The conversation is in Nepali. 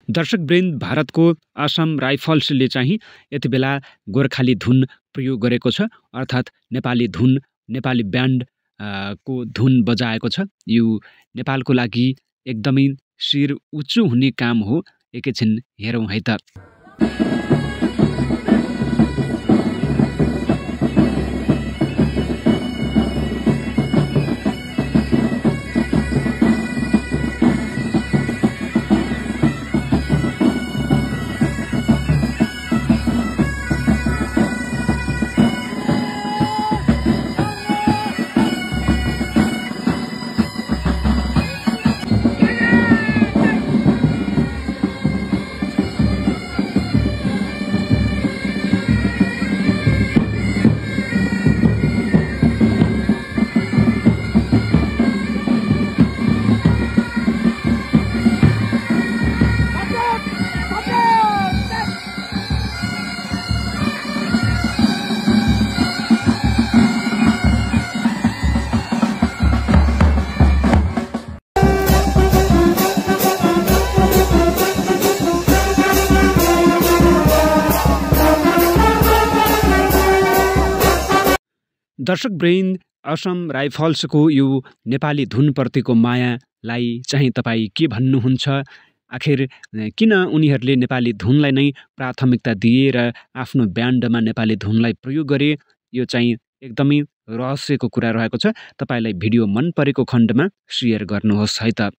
दर्शकवृन्द, भारतको असम राइफल्सले चाहिँ यति बेला गोर्खाली धुन प्रयोग गरेको छ, अर्थात् नेपाली धुन, नेपाली ब्यान्ड को धुन बजाएको छ। यो नेपालको लागि एकदमै शिर उच्च हुने काम हो। एकैछिन हेरौँ है त। दर्शकवृन्द, असम राइफल्सको यो नेपाली धुनप्रतिको मायालाई चाहिँ तपाईँ के भन्नुहुन्छ? आखिर किन उनीहरूले नेपाली धुनलाई नै प्राथमिकता दिए र आफ्नो ब्यान्डमा नेपाली धुनलाई प्रयोग गरे? यो चाहिँ एकदमै रहस्यको कुरा रहेको छ। तपाईलाई भिडियो मन परेको खण्डमा सेयर गर्नुहोस् है त।